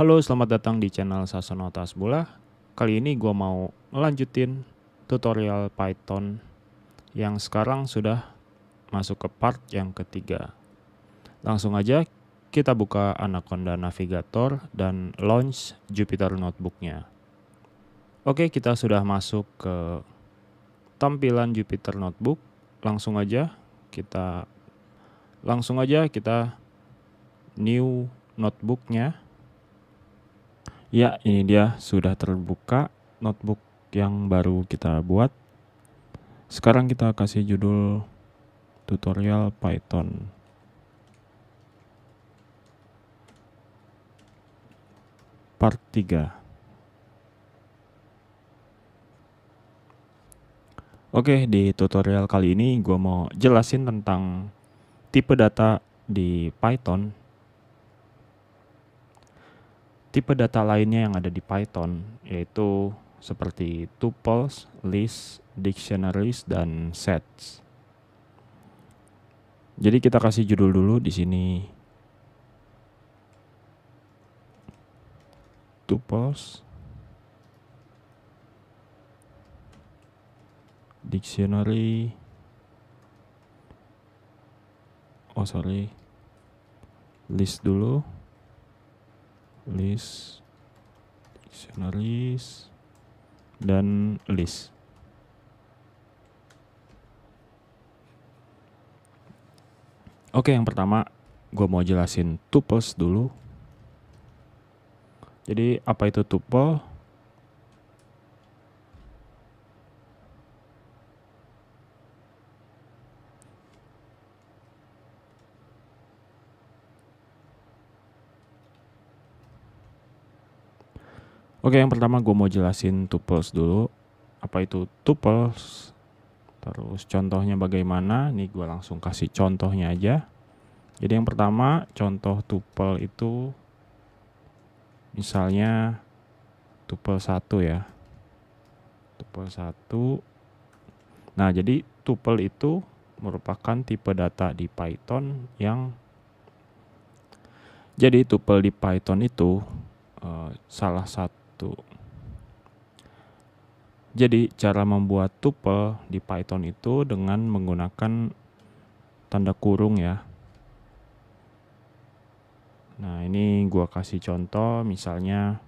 Halo, selamat datang di channel Sasono Tasbula. Kali ini gue mau ngelanjutin tutorial Python yang sekarang sudah masuk ke part yang ketiga. Langsung aja kita buka Anaconda Navigator dan launch Jupyter Notebook-nya. Oke, kita sudah masuk ke tampilan Jupyter Notebook. Langsung aja kita new notebook-nya. Ya, ini dia sudah terbuka notebook yang baru kita buat. Sekarang kita kasih judul tutorial Python. Part 3. Oke, di tutorial kali ini gue mau jelasin tentang tipe data di Python. Tipe data lainnya yang ada di Python yaitu seperti tuples, list, dictionaries, dan sets. Jadi kita kasih judul dulu di sini. Tuples, dictionary, list dulu, list, dictionaries, dan list. Oke, yang pertama gue mau jelasin tuples dulu. Jadi apa itu tuple? Oke, yang pertama gue mau jelasin tuples dulu. Apa itu tuples? Terus contohnya bagaimana? Nih gue langsung kasih contohnya aja. Jadi yang pertama, contoh tuple itu misalnya tuple 1 ya. Tuple 1. Nah, jadi tuple itu merupakan tipe data di Python yang jadi tuple di Python itu salah satu. Jadi cara membuat tuple di Python itu dengan menggunakan tanda kurung ya. Nah, ini gua kasih contoh misalnya.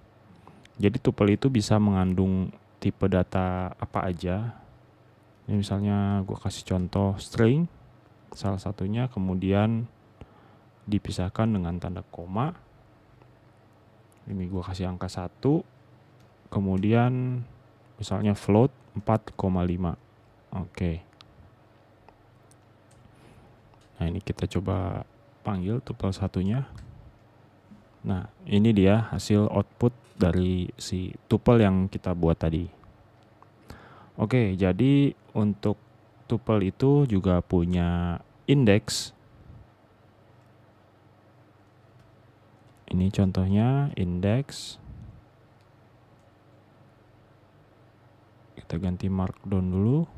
Jadi tuple itu bisa mengandung tipe data apa aja. Ini misalnya gua kasih contoh string salah satunya, kemudian dipisahkan dengan tanda koma. Ini gua kasih angka 1. Kemudian misalnya float 4,5. Oke. Nah, ini kita coba panggil tuple satunya. Nah, ini dia hasil output dari si tuple yang kita buat tadi. Oke, jadi untuk tuple itu juga punya indeks. Ini contohnya indeks. Kita ganti markdown dulu.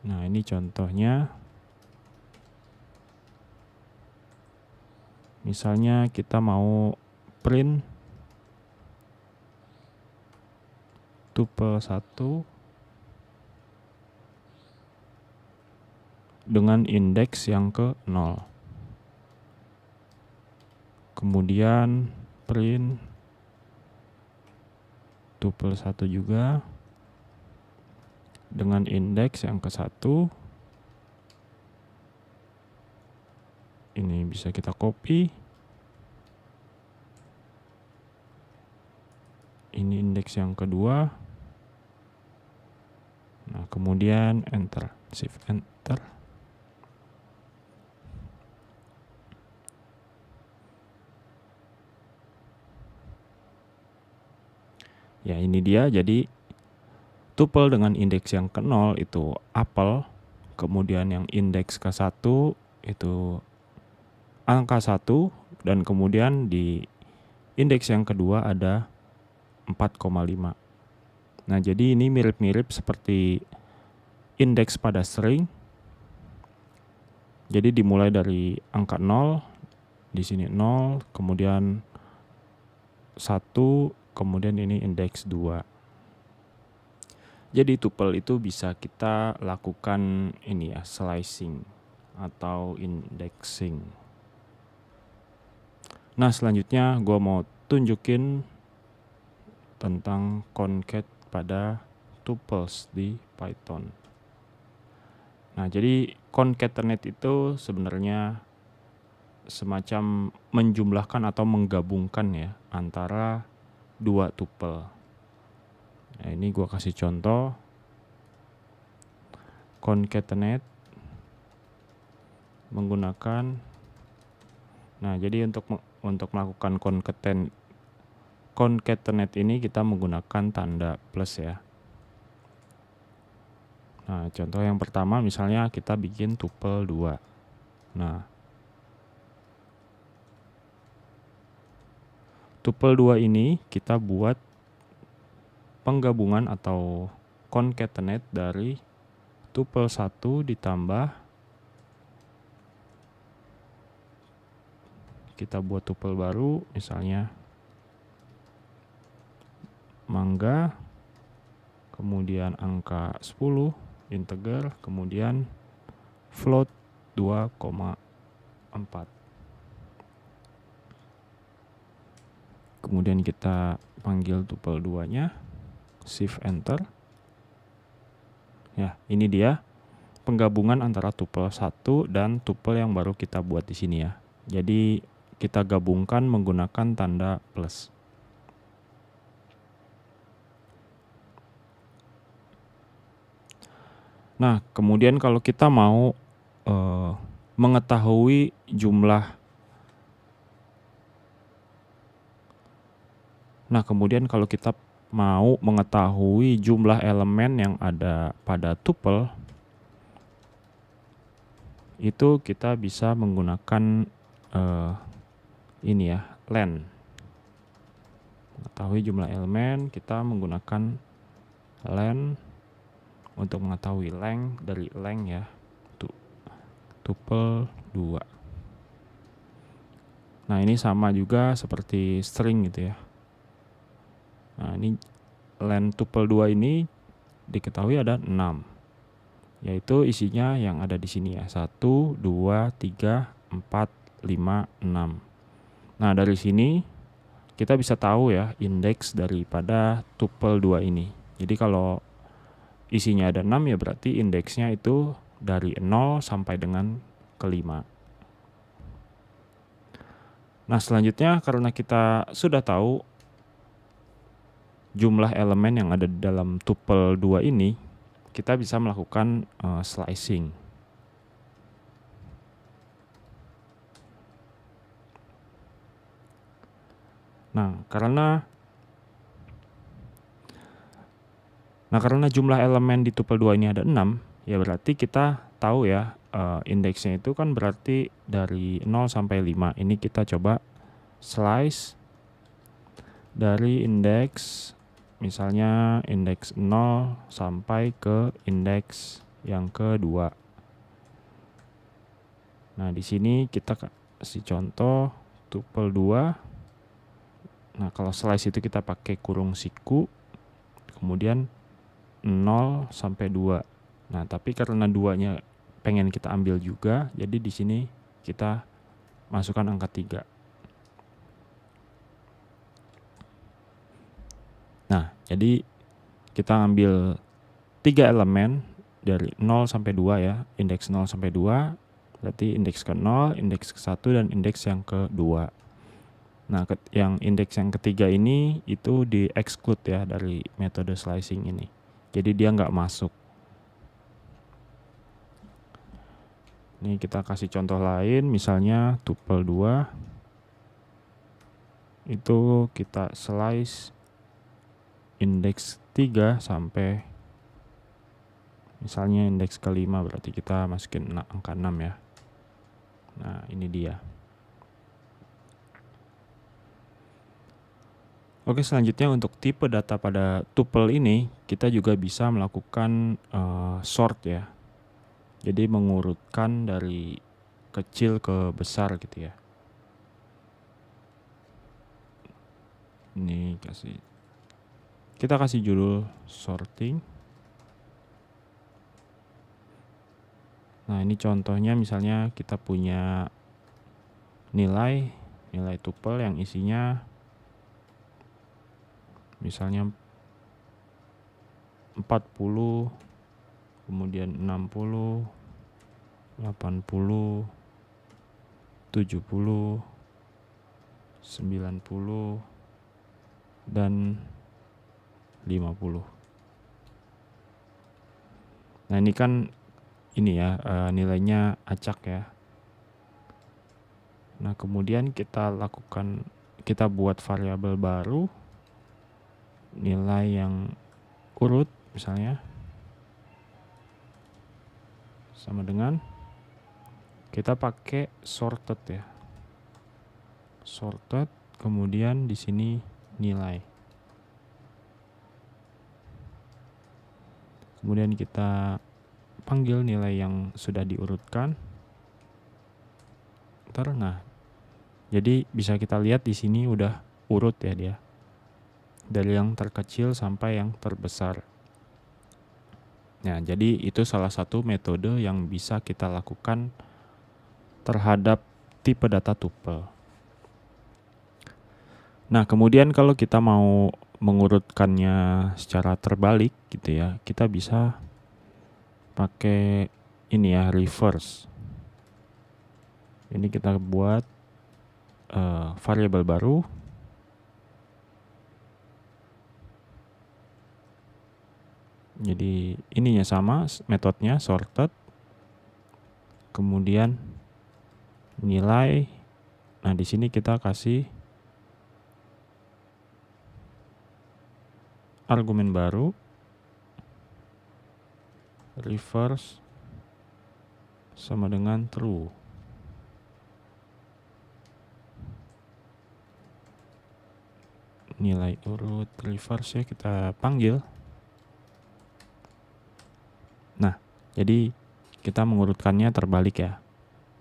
Nah, ini contohnya. Misalnya kita mau print tuple 1 dengan indeks yang ke 0. Kemudian print tuple 1 juga dengan indeks yang ke 1. Ini bisa kita copy. Ini indeks yang kedua. Nah, kemudian enter, shift enter. Ya, ini dia. Jadi tuple dengan indeks yang ke 0 itu apel. Kemudian yang indeks ke 1 itu angka 1. Dan kemudian di indeks yang kedua ada 4,5. Nah, jadi ini mirip-mirip seperti indeks pada string. Jadi dimulai dari angka 0, di sini 0, kemudian 1, kemudian ini indeks 2. Jadi tuple itu bisa kita lakukan ini ya, slicing atau indexing. Nah, selanjutnya gue mau tunjukin tentang concat pada tuples di Python. Nah, jadi concatenate itu sebenarnya semacam menjumlahkan atau menggabungkan ya antara dua tuple. Nah, ini gue kasih contoh. Concatenate menggunakan, nah jadi untuk melakukan concatenate ini kita menggunakan tanda plus ya. Nah, contoh yang pertama misalnya kita bikin tuple 2. Nah, tuple 2 ini kita buat penggabungan atau concatenate dari tuple 1 ditambah kita buat tuple baru, misalnya mangga, kemudian angka 10, integer, kemudian float 2,4. Kemudian kita panggil tuple 2-nya, shift enter. Ya, ini dia penggabungan antara tuple 1 dan tuple yang baru kita buat di sini ya. Jadi kita gabungkan menggunakan tanda plus. Nah, kemudian kalau kita mau mengetahui jumlah, elemen yang ada pada tuple, itu kita bisa menggunakan ini ya, len. Mengetahui jumlah elemen, kita menggunakan len untuk mengetahui length dari length ya, tuple 2. Nah, ini sama juga seperti string gitu ya. Nah, ini len tuple 2 ini diketahui ada 6. Yaitu isinya yang ada di sini ya. 1, 2, 3, 4, 5, 6. Nah, dari sini kita bisa tahu ya indeks daripada tuple 2 ini. Jadi kalau isinya ada 6 ya berarti indeksnya itu dari 0 sampai dengan ke 5. Nah, selanjutnya karena kita sudah tahu jumlah elemen yang ada di dalam tuple 2 ini, kita bisa melakukan slicing. Nah, karena jumlah elemen di tuple 2 ini ada 6, ya berarti kita tahu ya indeksnya itu kan berarti dari 0 sampai 5. Ini kita coba slice dari indeks, misalnya indeks 0 sampai ke indeks yang kedua. Nah, di sini kita kasih contoh tuple 2. Nah, kalau slice itu kita pakai kurung siku, kemudian 0 sampai 2. Nah, tapi karena 2-nya pengen kita ambil juga, jadi di sini kita masukkan angka 3. Nah, jadi kita ambil 3 elemen dari 0 sampai 2 ya, indeks 0 sampai 2, berarti indeks ke 0, indeks ke 1, dan indeks yang kedua. Nah, yang indeks yang ketiga ini itu di-exclude ya dari metode slicing ini. Jadi dia nggak masuk. Ini kita kasih contoh lain, misalnya tuple 2. Itu kita slice indeks 3 sampai misalnya indeks ke-5, berarti kita masukin angka 6 ya. Nah, ini dia. Oke, selanjutnya untuk tipe data pada tuple ini, kita juga bisa melakukan sort ya. Jadi mengurutkan dari kecil ke besar gitu ya. Ini kita kasih judul sorting. Nah, ini contohnya misalnya kita punya nilai tuple yang isinya misalnya 40, kemudian 60, 80, 70, 90, dan 50. Nah, ini kan nilainya acak ya. Nah, kemudian kita buat variabel baru, nilai yang urut misalnya, sama dengan kita pakai sorted ya. Sorted, kemudian di sini nilai. Kemudian kita panggil nilai yang sudah diurutkan. Nah, jadi bisa kita lihat di sini udah urut ya dia. Dari yang terkecil sampai yang terbesar. Nah, jadi itu salah satu metode yang bisa kita lakukan terhadap tipe data tuple. Nah, kemudian kalau kita mau mengurutkannya secara terbalik gitu ya, kita bisa pakai ini ya, reverse. Ini kita buat variabel baru. Jadi ininya sama, metodenya sorted, kemudian nilai. Nah, di sini kita kasih argumen baru, reverse sama dengan true. Nilai urut reverse ya kita panggil. Nah, jadi kita mengurutkannya terbalik ya,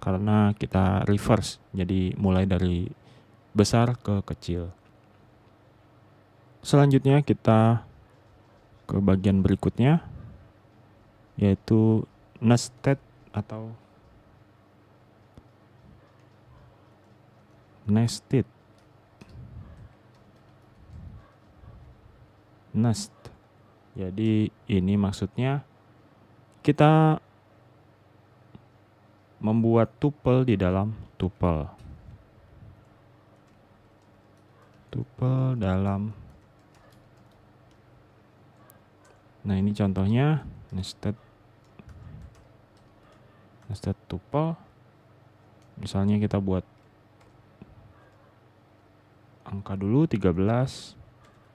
karena kita reverse, jadi mulai dari besar ke kecil. Selanjutnya kita ke bagian berikutnya, yaitu nested atau nested. Nest. Jadi ini maksudnya kita membuat tuple di dalam tuple. Tuple dalam. Nah, ini contohnya nested tuple. Misalnya kita buat angka dulu 13,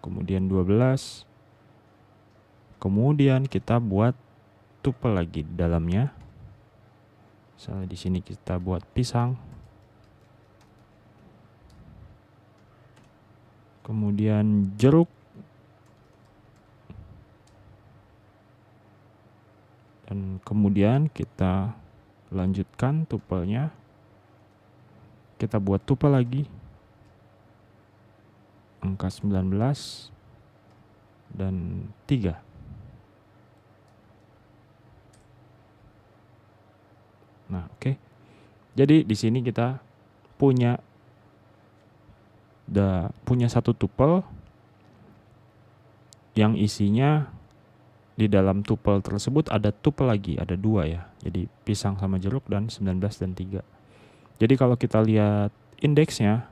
kemudian 12. Kemudian kita buat tuple lagi di dalamnya. Misalnya di sini kita buat pisang. Kemudian jeruk. Dan kemudian kita lanjutkan tuplenya. Kita buat tuple lagi. Angka 19 dan 3. Nah, oke. Jadi di sini kita punya satu tuple yang isinya di dalam tuple tersebut ada tuple lagi, ada 2 ya. Jadi pisang sama jeruk dan 19 dan 3. Jadi kalau kita lihat indeksnya,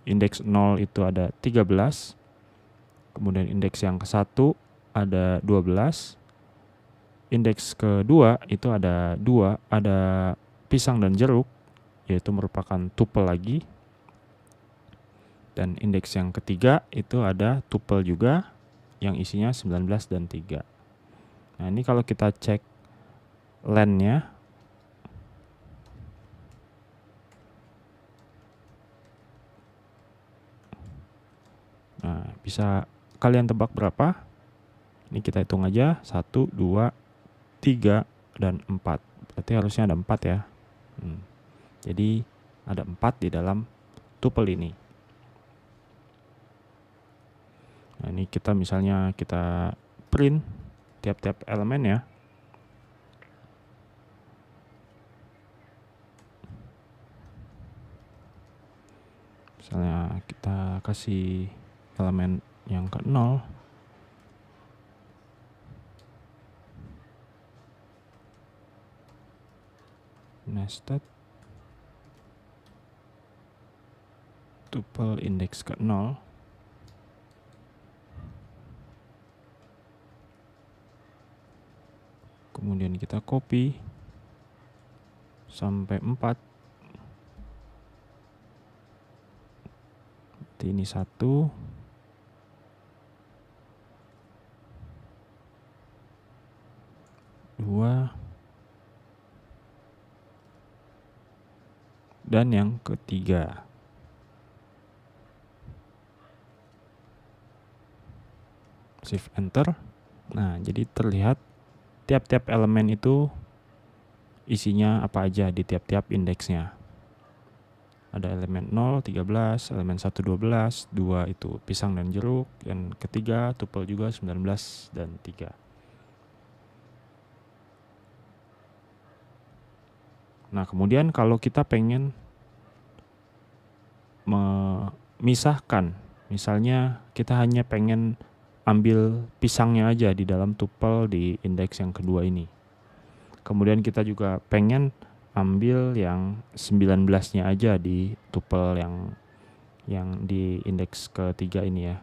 indeks 0 itu ada 13. Kemudian indeks yang ke-1 ada 12. Indeks kedua itu ada 2, ada pisang dan jeruk, yaitu merupakan tuple lagi. Dan indeks yang ketiga itu ada tuple juga yang isinya 19 dan 3. Nah, ini kalau kita cek len-nya, nah, bisa kalian tebak berapa? Ini kita hitung aja, 1, 2, 3, dan 4. Berarti harusnya ada 4 ya. Jadi ada 4 di dalam tuple ini. Nah, ini kita misalnya kita print tiap-tiap elemen ya. Misalnya kita kasih elemen yang ke 0. Nested tuple indeks ke 0. Kemudian kita copy sampai 4. Ini 1. Dua. Dan yang ketiga. Shift Enter. Nah, jadi terlihat tiap-tiap elemen itu isinya apa aja di tiap-tiap indeksnya. Ada elemen 0, 13, elemen 1, 12, 2 itu pisang dan jeruk, dan ketiga tuple juga 19 dan 3. Nah, kemudian kalau kita pengen memisahkan, misalnya kita hanya pengen ambil pisangnya aja di dalam tuple di indeks yang kedua ini. Kemudian kita juga pengen ambil yang 19-nya aja di tuple yang di indeks ketiga ini ya.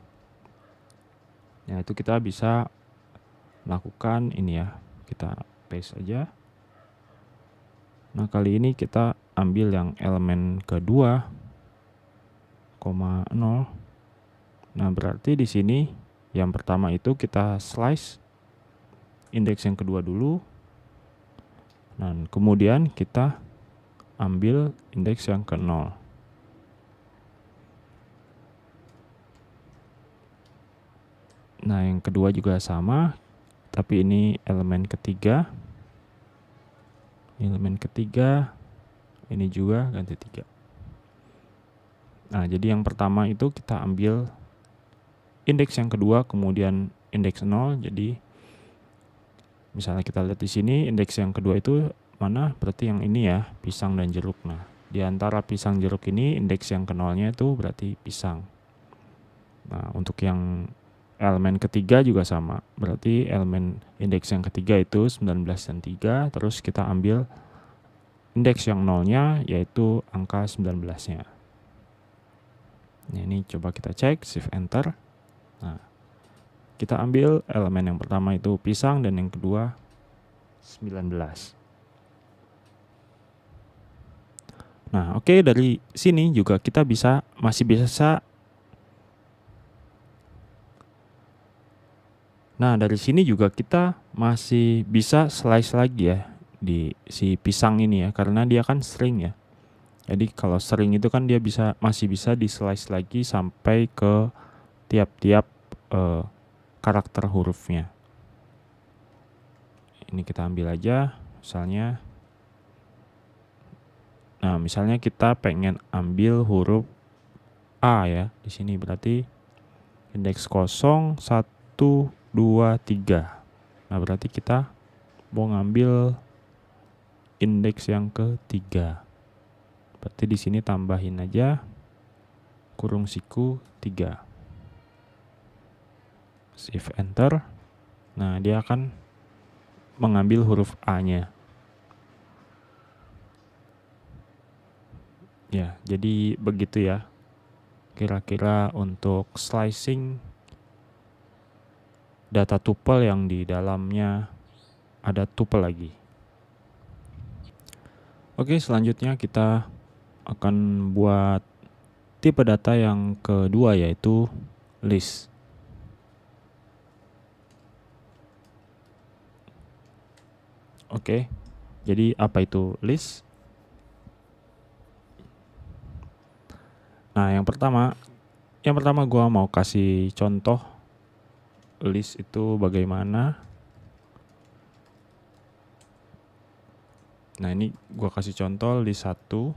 Nah, itu kita bisa melakukan ini ya. Kita paste aja. Nah, kali ini kita ambil yang elemen kedua, 0. Nah, berarti di sini yang pertama itu kita slice indeks yang kedua dulu. Dan kemudian kita ambil indeks yang ke 0. Nah, yang kedua juga sama, tapi ini elemen ketiga. Elemen ketiga, ini juga ganti 3. Nah, jadi yang pertama itu kita ambil indeks yang kedua, kemudian indeks 0. Jadi misalnya kita lihat di sini, indeks yang kedua itu mana? Berarti yang ini ya, pisang dan jeruk. Nah, di antara pisang jeruk ini, indeks yang ke 0-nya itu berarti pisang. Nah, untuk yang elemen ketiga juga sama. Berarti elemen indeks yang ketiga itu 19 dan 3. Terus kita ambil indeks yang 0-nya, yaitu angka 19-nya. Nah, ini coba kita cek, shift enter. Nah, kita ambil elemen yang pertama itu pisang dan yang kedua 19. Nah, oke, dari sini juga kita masih bisa. Nah, dari sini juga kita masih bisa slice lagi ya di si pisang ini ya, karena dia kan string ya. Jadi kalau string itu kan dia masih bisa di slice lagi sampai ke tiap-tiap karakter hurufnya. Ini kita ambil aja, misalnya. Nah, misalnya kita pengen ambil huruf A ya, di sini berarti indeks 0, 1, 2, 3. Nah, berarti kita mau ngambil indeks yang ketiga. Berarti di sini tambahin aja kurung siku 3. Shift enter. Nah, dia akan mengambil huruf A-nya. Ya, jadi begitu ya. Kira-kira untuk slicing data tuple yang di dalamnya ada tuple lagi. Oke, selanjutnya kita akan buat tipe data yang kedua, yaitu list. Oke, jadi apa itu list? Nah, yang pertama gua mau kasih contoh list itu bagaimana. Nah, ini gua kasih contoh list 1.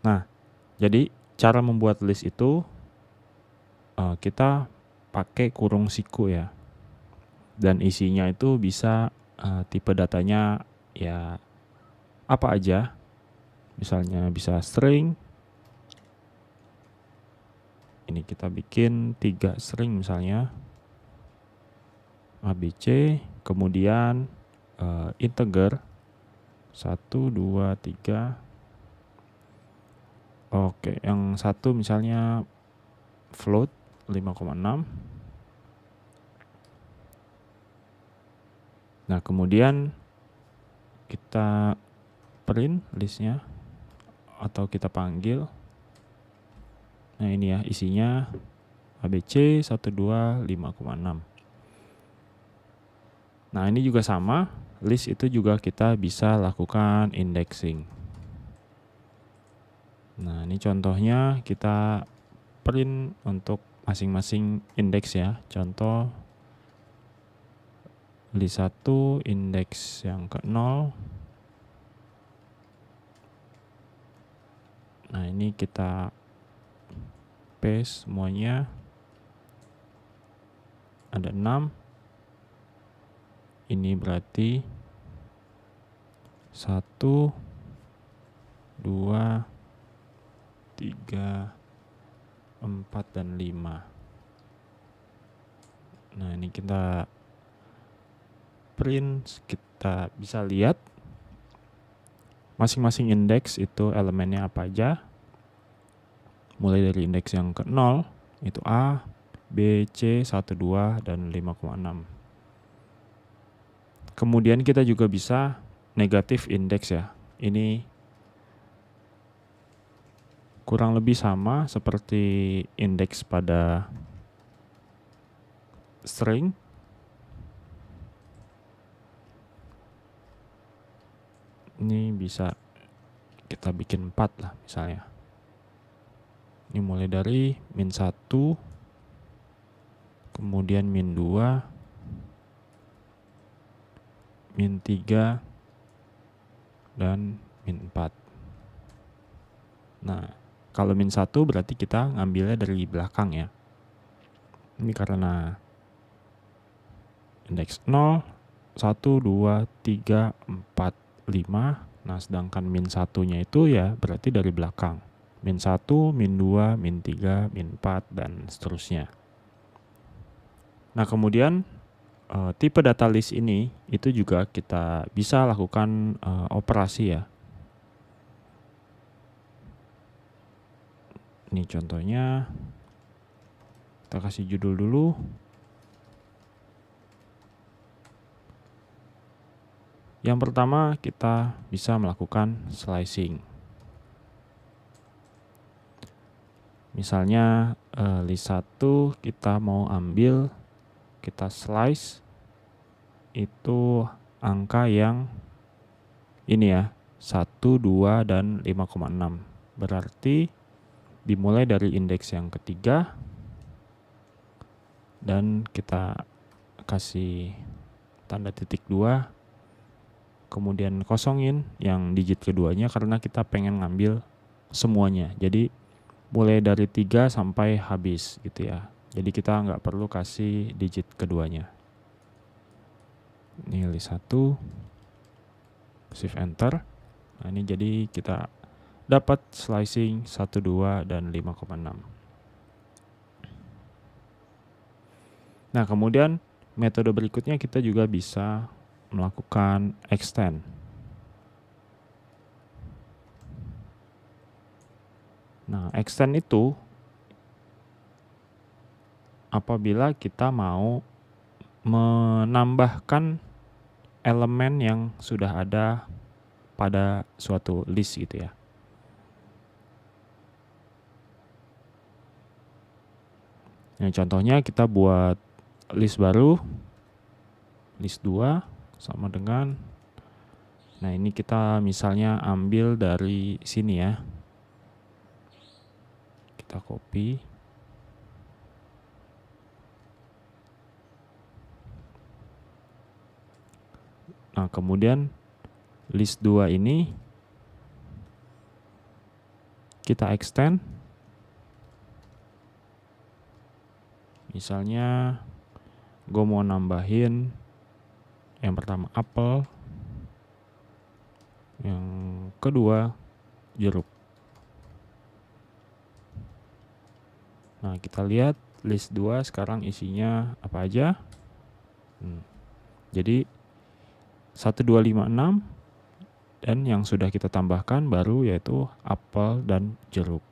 Nah, jadi cara membuat list itu kita pakai kurung siku ya. Dan isinya itu bisa tipe datanya ya apa aja. Misalnya bisa string. Ini kita bikin 3 string misalnya. ABC, kemudian integer 1, 2, 3. Oke, yang satu misalnya float 5,6. Nah, kemudian kita print listnya atau kita panggil. Nah, ini ya isinya ABC 1, 2, 5,6. Nah, ini juga sama, list itu juga kita bisa lakukan indexing. Nah, ini contohnya kita print untuk masing-masing indeks ya. Contoh list 1 indeks yang ke 0. Nah, ini kita paste semuanya. Ada 6. Ini berarti 1, 2, 3, 4, dan 5. Nah, ini kita print, kita bisa lihat masing-masing indeks itu elemennya apa aja. Mulai dari indeks yang ke 0, itu A, B, C, 1, 2, dan 5,6. Kemudian kita juga bisa negatif indeks ya. Ini kurang lebih sama seperti indeks pada string. Ini bisa kita bikin 4 lah misalnya. Ini mulai dari min 1, kemudian min 2, min 3, dan min 4. Nah, kalau min 1 berarti kita ngambilnya dari belakang ya. Ini karena indeks 0, 1, 2, 3, 4, 5. Nah, sedangkan min 1-nya itu ya berarti dari belakang. Min 1, min 2, min 3, min 4, dan seterusnya. Nah, kemudian tipe data list ini itu juga kita bisa lakukan operasi ya. Ini contohnya, kita kasih judul dulu. Yang pertama kita bisa melakukan slicing. Misalnya list 1 kita mau ambil, kita slice itu angka yang ini ya, 1, 2, dan 5,6. Berarti dimulai dari indeks yang ketiga dan kita kasih tanda titik 2, kemudian kosongin yang digit keduanya karena kita pengen ngambil semuanya. Jadi mulai dari 3 sampai habis gitu ya. Jadi kita nggak perlu kasih digit keduanya. Ini list 1, shift enter. Nah, ini jadi kita dapat slicing 1, 2, dan 5,6. Nah, kemudian metode berikutnya kita juga bisa melakukan extend. Nah, extend itu apabila kita mau menambahkan elemen yang sudah ada pada suatu list gitu ya. Nah, contohnya kita buat list baru, list 2 sama dengan, nah ini kita misalnya ambil dari sini ya. Kita copy. Nah, kemudian list 2 ini kita extend. Misalnya gue mau nambahin yang pertama apel, yang kedua jeruk. Nah, kita lihat list 2 sekarang isinya apa aja. Jadi 1, 2, 5, 6, dan yang sudah kita tambahkan baru yaitu apel dan jeruk.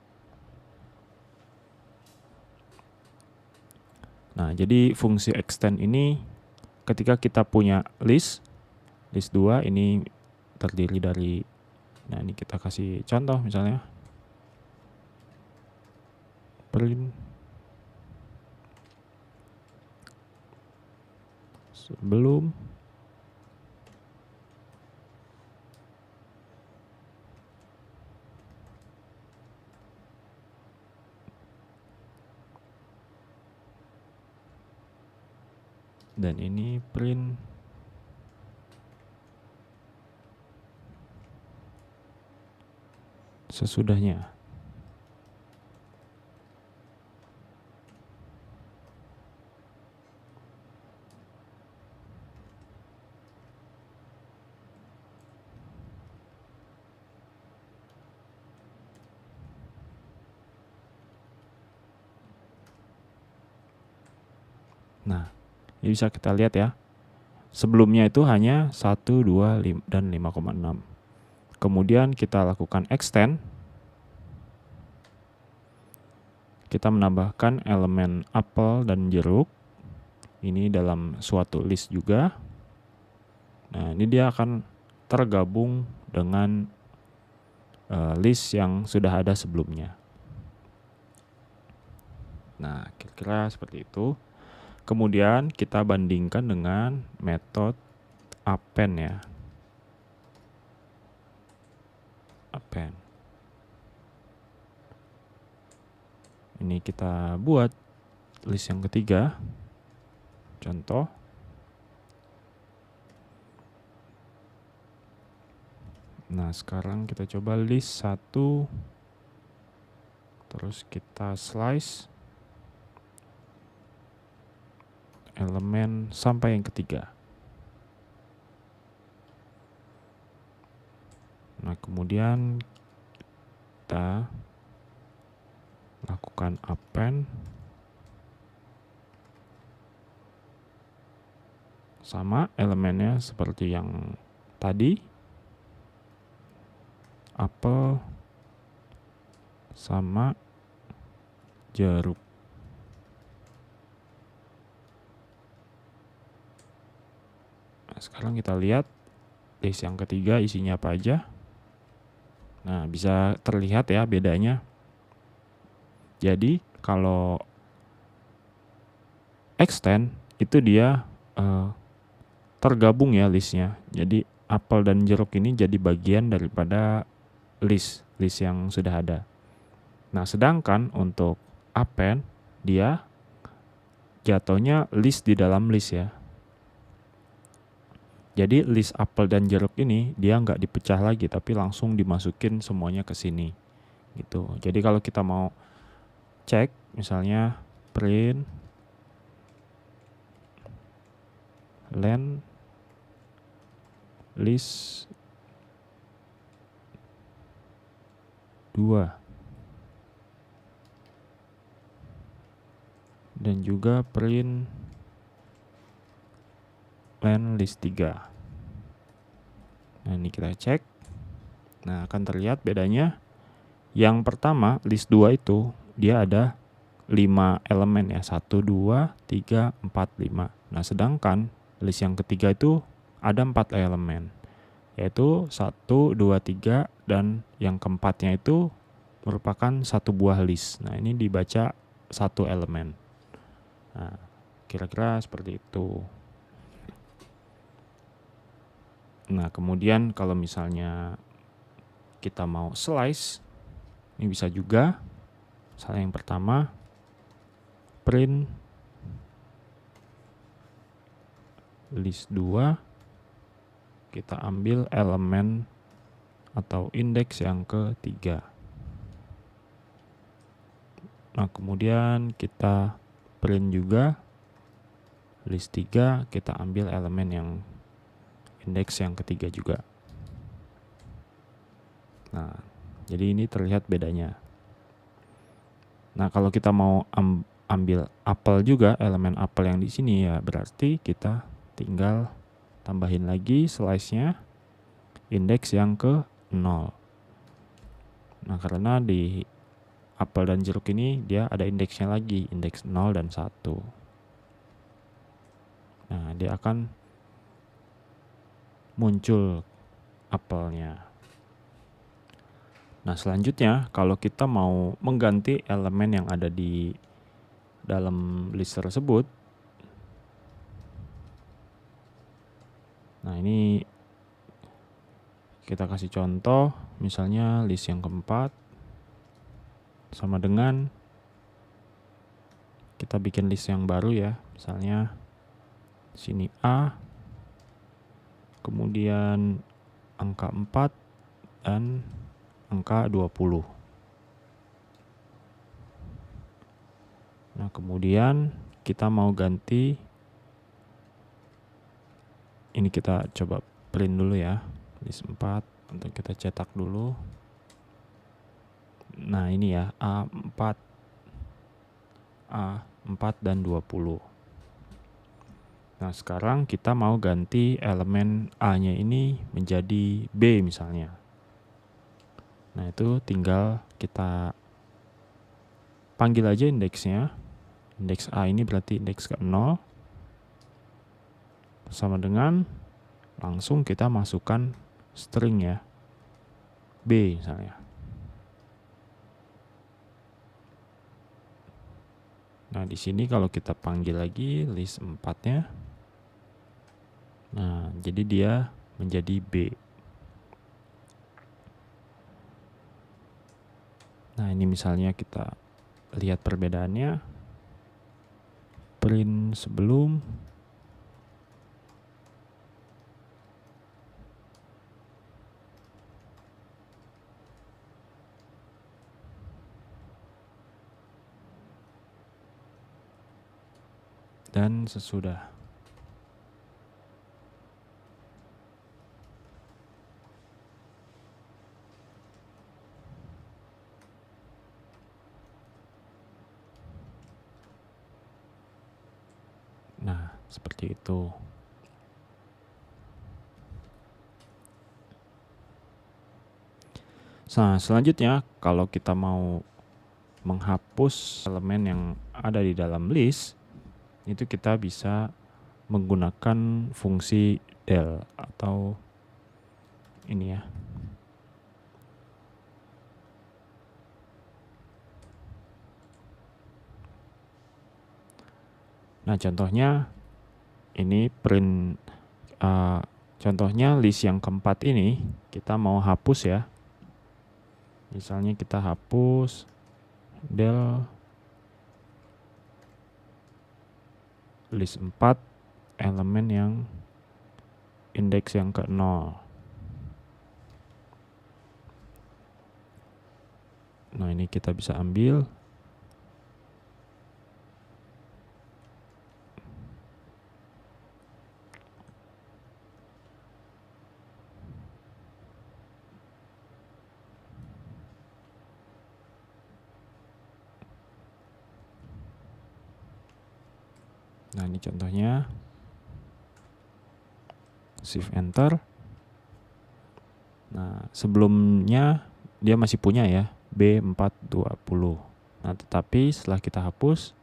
Nah, jadi fungsi extend ini ketika kita punya list 2 ini terdiri dari, nah ini kita kasih contoh misalnya print sebelum dan ini print sesudahnya. Nah, ini bisa kita lihat ya. Sebelumnya itu hanya 1, 2, 5, dan 5,6. Kemudian kita lakukan extend. Kita menambahkan elemen apel dan jeruk. Ini dalam suatu list juga. Nah, ini dia akan tergabung dengan list yang sudah ada sebelumnya. Nah, kira-kira seperti itu. Kemudian kita bandingkan dengan metode append ya. Append. Ini kita buat list yang ketiga. Contoh. Nah, sekarang kita coba list 1. Terus kita slice elemen sampai yang ketiga. Nah, kemudian kita lakukan append sama elemennya seperti yang tadi, apel sama jeruk. Nah, sekarang kita lihat list yang ketiga isinya apa aja. Nah, bisa terlihat ya bedanya. Jadi kalau extend itu dia tergabung ya listnya. Jadi apel dan jeruk ini jadi bagian daripada list yang sudah ada. Nah, sedangkan untuk append dia jatuhnya list di dalam list ya. Jadi list apel dan jeruk ini dia nggak dipecah lagi, tapi langsung dimasukin semuanya ke sini gitu. Jadi kalau kita mau cek misalnya print len list 2 dan juga print len list 3. Nah, ini kita cek. Nah, akan terlihat bedanya. Yang pertama list 2 itu dia ada 5 elemen ya, 1, 2, 3, 4, 5. Nah, sedangkan list yang ketiga itu ada 4 elemen, yaitu 1, 2, 3, dan yang keempatnya itu merupakan satu buah list. Nah, ini dibaca satu elemen. Nah, kira-kira seperti itu. Nah, kemudian kalau misalnya kita mau slice, ini bisa juga. Misalnya yang pertama, print list 2. kita ambil elemen atau indeks yang ketiga. Nah, kemudian kita print juga list 3, kita ambil elemen yang indeks yang ketiga juga. Nah, jadi ini terlihat bedanya. Nah, kalau kita mau ambil apel juga, elemen apel yang di sini, ya berarti kita tinggal tambahin lagi slice-nya indeks yang ke 0. Nah, karena di apel dan jeruk ini dia ada indeksnya lagi, indeks 0 dan 1. Nah, dia akan muncul apelnya. Nah, selanjutnya kalau kita mau mengganti elemen yang ada di dalam list tersebut, nah ini kita kasih contoh, misalnya list yang keempat sama dengan kita bikin list yang baru ya, misalnya sini A, kemudian angka 4 dan angka 20. Nah, kemudian kita mau ganti, ini kita coba print dulu ya, list 4, untuk kita cetak dulu. Nah, ini ya, A4 dan 20. Nah, sekarang kita mau ganti elemen A-nya ini menjadi B misalnya. Nah, itu tinggal kita panggil aja indeksnya. Indeks A ini berarti indeks ke-0. Sama dengan langsung kita masukkan string ya, B misalnya. Nah, di sini kalau kita panggil lagi list 4-nya, nah, jadi dia menjadi B. Nah, ini misalnya kita lihat perbedaannya. Print sebelum, dan sesudah. Nah, seperti itu. Nah, selanjutnya kalau kita mau menghapus elemen yang ada di dalam list, itu kita bisa menggunakan fungsi del atau ini ya. Nah, contohnya ini print, contohnya list yang keempat ini kita mau hapus ya. Misalnya kita hapus del list 4 elemen yang indeks yang ke-0. Nah, ini kita bisa ambil. Nah, ini contohnya. Shift Enter. Nah, sebelumnya dia masih punya ya, B420. Nah, tetapi setelah kita hapus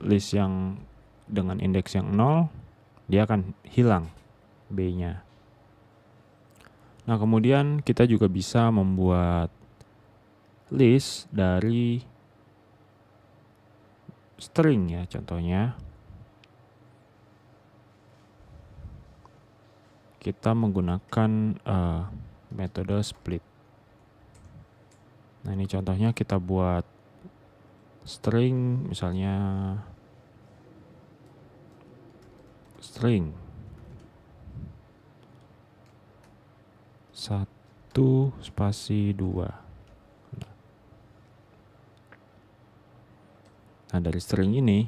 list yang dengan indeks yang 0, dia akan hilang B-nya. Nah, kemudian kita juga bisa membuat list dari string ya, contohnya. Kita menggunakan metode split. Nah, ini contohnya kita buat string, misalnya string 1 spasi 2. Nah, dari string ini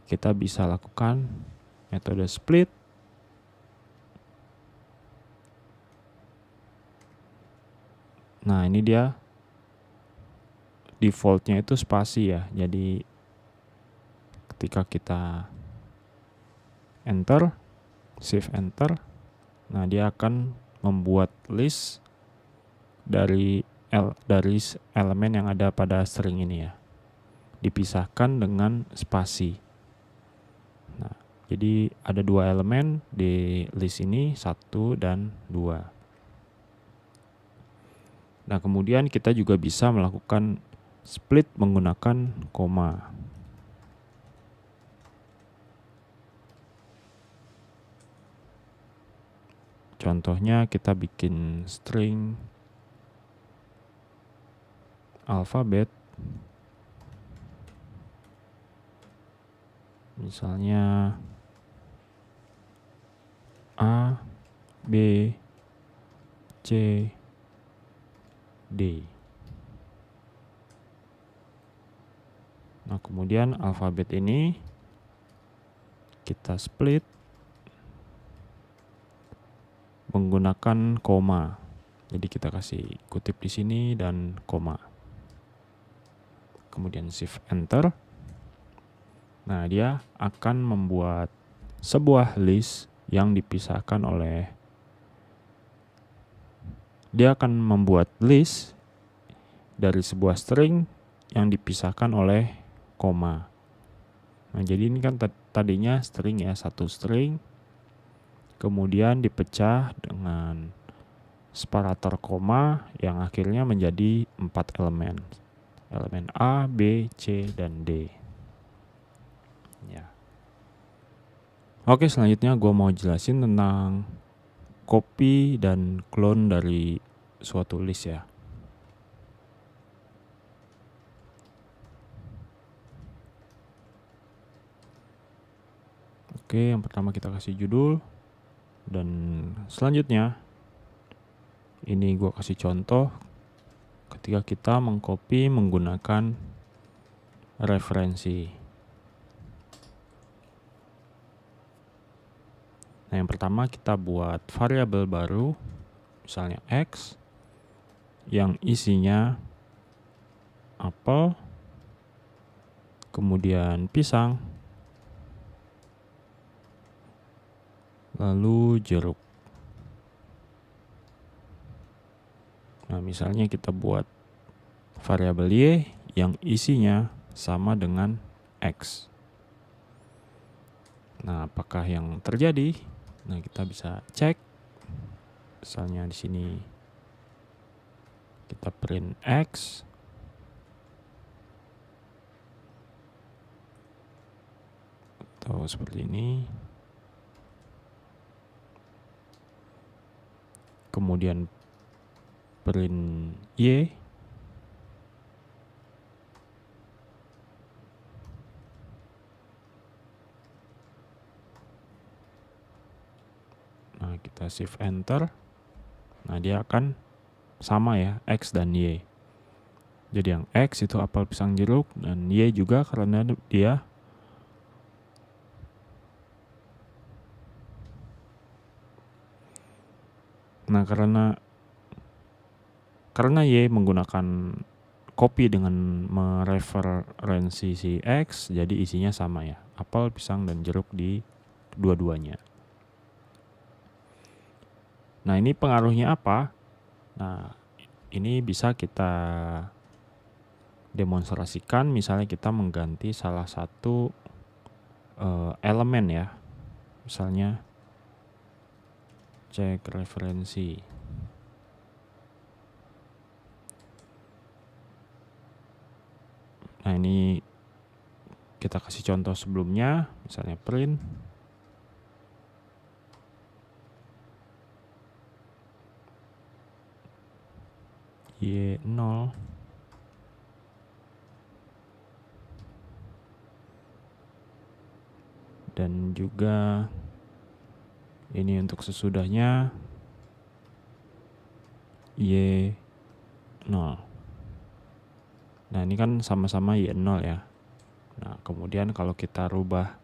kita bisa lakukan metode split. Nah, ini dia defaultnya itu spasi ya. Jadi ketika kita enter, shift enter, nah dia akan membuat list dari elemen yang ada pada string ini ya, dipisahkan dengan spasi. Nah, jadi ada 2 elemen di list ini, 1 dan 2. Nah, kemudian kita juga bisa melakukan split menggunakan koma. Contohnya kita bikin string alfabet, misalnya A, B, C, D. Nah, kemudian alfabet ini kita split menggunakan koma. Jadi kita kasih kutip di sini dan koma. Kemudian shift enter. Nah, dia akan membuat sebuah list yang dipisahkan oleh dari sebuah string yang dipisahkan oleh koma. Nah, jadi ini kan tadinya string ya, satu string, kemudian dipecah dengan separator koma yang akhirnya menjadi 4 elemen. Elemen A, B, C, dan D. Ya. Oke, selanjutnya gue mau jelasin tentang copy dan clone dari suatu list ya. Oke, yang pertama kita kasih judul, dan selanjutnya ini gue kasih contoh ketika kita mengcopy menggunakan referensi. Nah, yang pertama kita buat variabel baru, misalnya X, yang isinya apel, kemudian pisang, lalu jeruk. Nah, misalnya kita buat variabel Y yang isinya sama dengan X. Nah, apakah yang terjadi? Nah, kita bisa cek. Misalnya di sini kita print X. Atau seperti ini. Kemudian print Y. Nah, kita shift enter. Nah, dia akan sama ya, X dan Y. Jadi yang X itu apel, pisang, jeruk, dan Y juga karena dia karena Y menggunakan copy dengan mereferensi si X, jadi isinya sama ya, apel, pisang, dan jeruk di dua-duanya. Nah, ini pengaruhnya apa? Nah, ini bisa kita demonstrasikan, misalnya kita mengganti salah satu elemen ya, misalnya cek referensi. Nah, ini kita kasih contoh sebelumnya, misalnya print Y0 dan juga ini untuk sesudahnya Y0. Nah, ini kan sama-sama Y0 ya. Nah, kemudian kalau kita rubah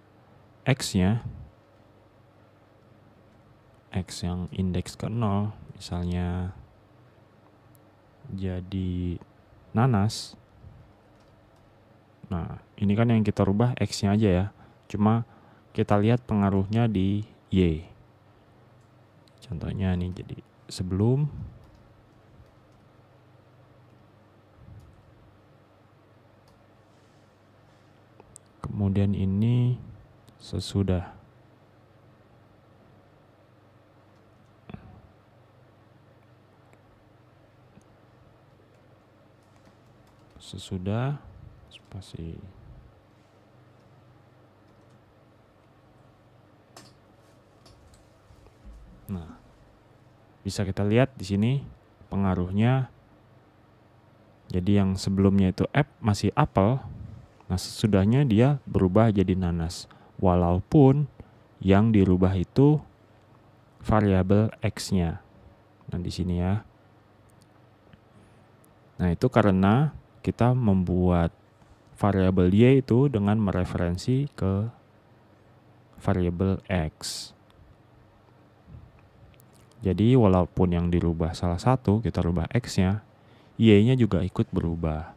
X-nya, X yang indeks ke 0, misalnya jadi nanas. Nah, ini kan yang kita rubah X-nya aja ya. Cuma kita lihat pengaruhnya di Y. Contohnya nih, jadi sebelum kemudian ini sesudah. Sesudah spasi. Nah, bisa kita lihat di sini pengaruhnya. Jadi yang sebelumnya itu masih apel. Nah, sesudahnya dia berubah jadi nanas. Walaupun yang dirubah itu variabel X-nya. Nah, di sini ya. Nah, itu karena kita membuat variabel Y itu dengan mereferensi ke variabel X. Jadi walaupun yang dirubah salah satu, kita rubah X-nya, Y-nya juga ikut berubah.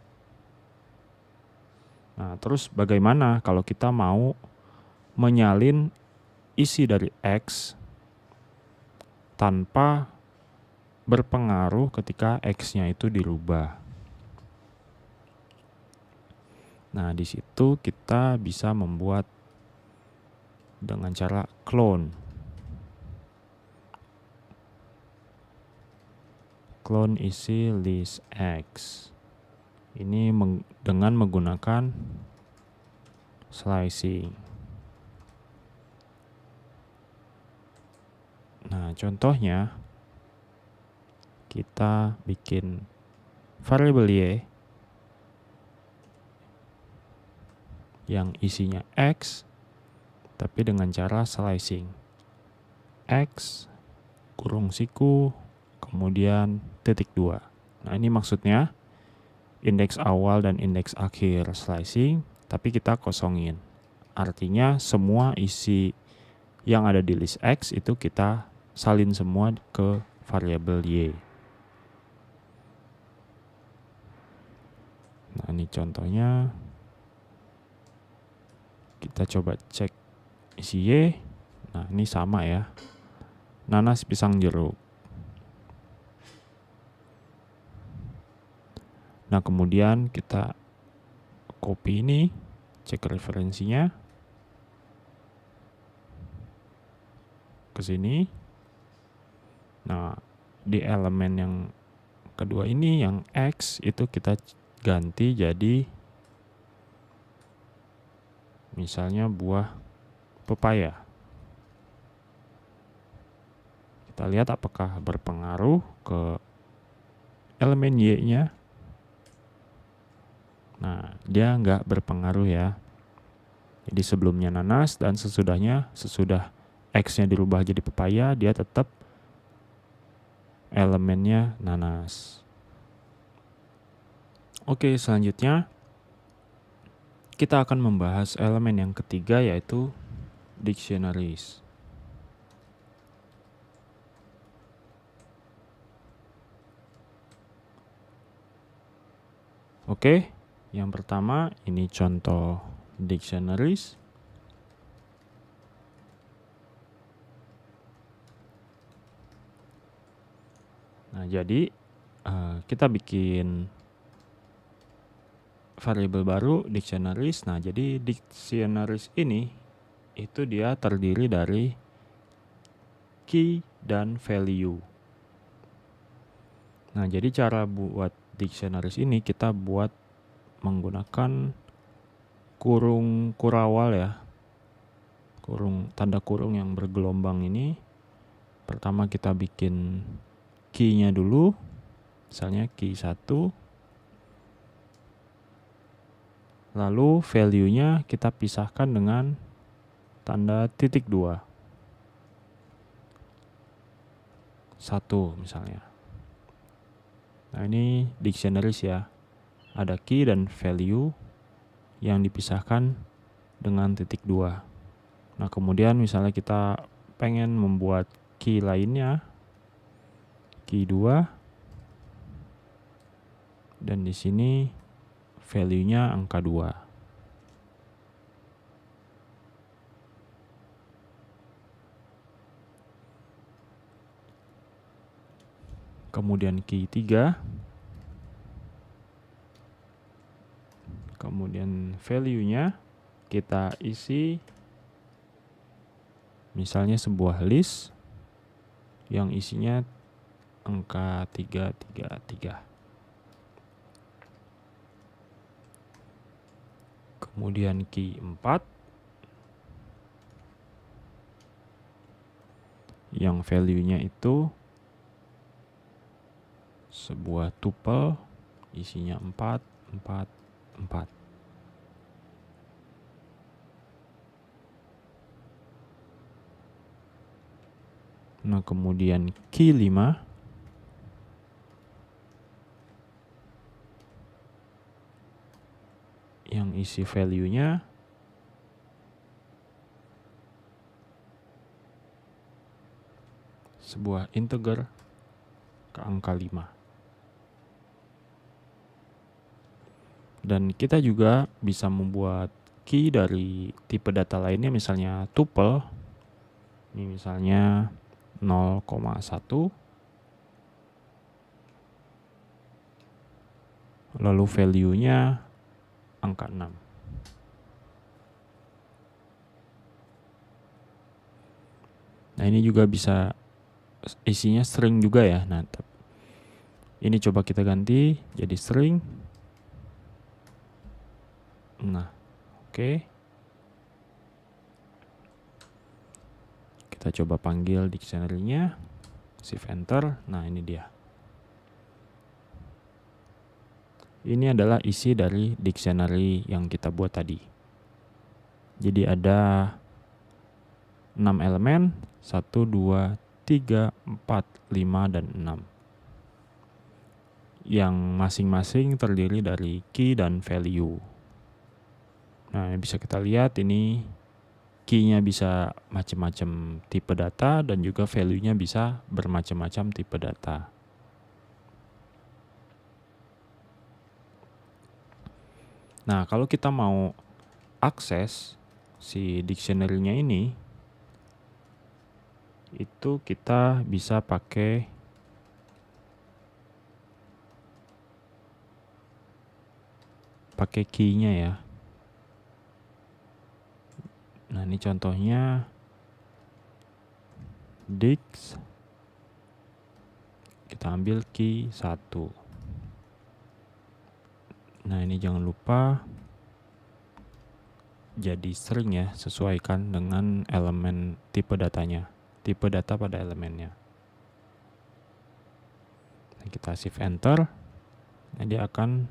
Nah, terus bagaimana kalau kita mau menyalin isi dari X tanpa berpengaruh ketika X-nya itu dirubah? Nah, di situ kita bisa membuat dengan cara clone. Clone isi list X. Ini dengan menggunakan slicing. Nah, contohnya kita bikin variabel Y yang isinya X, tapi dengan cara slicing. X kurung siku, kemudian titik 2. Nah, ini maksudnya indeks awal dan indeks akhir slicing, tapi kita kosongin. Artinya semua isi yang ada di list X itu kita salin semua ke variabel Y. Nah, ini contohnya. Kita coba cek isi Y. Nah, ini sama ya. Nanas, pisang, jeruk. Nah, kemudian kita copy ini, cek referensinya ke sini. Nah, di elemen yang kedua ini, yang X, itu kita ganti jadi misalnya buah pepaya. Kita lihat apakah berpengaruh ke elemen Y-nya. Nah, dia nggak berpengaruh ya. Jadi sebelumnya nanas dan sesudah X-nya dirubah jadi pepaya, dia tetap elemennya nanas. Oke, selanjutnya kita akan membahas elemen yang ketiga, yaitu dictionaries. Oke, yang pertama ini contoh dictionaries. Nah, jadi kita bikin variabel baru dictionaries. Nah, jadi dictionaries ini itu dia terdiri dari key dan value. Nah, jadi cara buat dictionaries ini kita buat menggunakan kurung kurawal ya. Tanda kurung yang bergelombang ini. Pertama kita bikin key-nya dulu. Misalnya key 1. Lalu value-nya kita pisahkan dengan tanda titik 2. 1 misalnya. Nah, ini dictionaries ya. Ada key dan value yang dipisahkan dengan titik 2. Nah, kemudian misalnya kita pengen membuat key lainnya, key 2, dan di sini value-nya angka 2. Kemudian key 3, kemudian value-nya kita isi misalnya sebuah list yang isinya angka 333. Kemudian key 4 yang value-nya itu sebuah tuple isinya 4, 4, 4. Nah, kemudian key 5 yang isi value-nya sebuah integer ke angka 5. Dan kita juga bisa membuat key dari tipe data lainnya, misalnya tuple. Ini misalnya 0,1, lalu value-nya angka 6. Nah, ini juga bisa isinya string juga ya. Nah, ini coba kita ganti jadi string. Nah, oke. Kita coba panggil dictionary-nya, shift enter. Nah, ini dia. Ini adalah isi dari dictionary yang kita buat tadi. Jadi ada 6 elemen, 1, 2, 3, 4, 5, dan 6. Yang masing-masing terdiri dari key dan value. Nah, bisa kita lihat ini key-nya bisa macam-macam tipe data dan juga value-nya bisa bermacam-macam tipe data. Nah, kalau kita mau akses si dictionary-nya ini, itu kita bisa pakai key-nya ya. Nah, ini contohnya dix. Kita ambil key 1. Nah, ini jangan lupa jadi string ya, sesuaikan dengan elemen tipe datanya, tipe data pada elemennya. Nah, kita shift enter. Nah, dia akan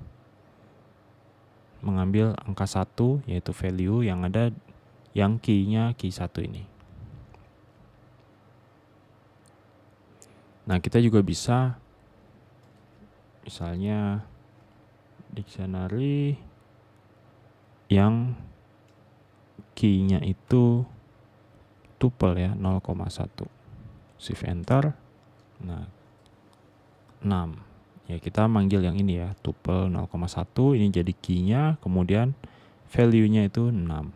mengambil angka 1 yaitu value yang ada, yang key-nya key 1 ini. Nah, kita juga bisa misalnya dictionary yang key-nya itu tuple ya, 0,1. Shift enter. Nah, 6. Ya, kita manggil yang ini ya, tuple 0,1, ini jadi key-nya, kemudian value-nya itu 6.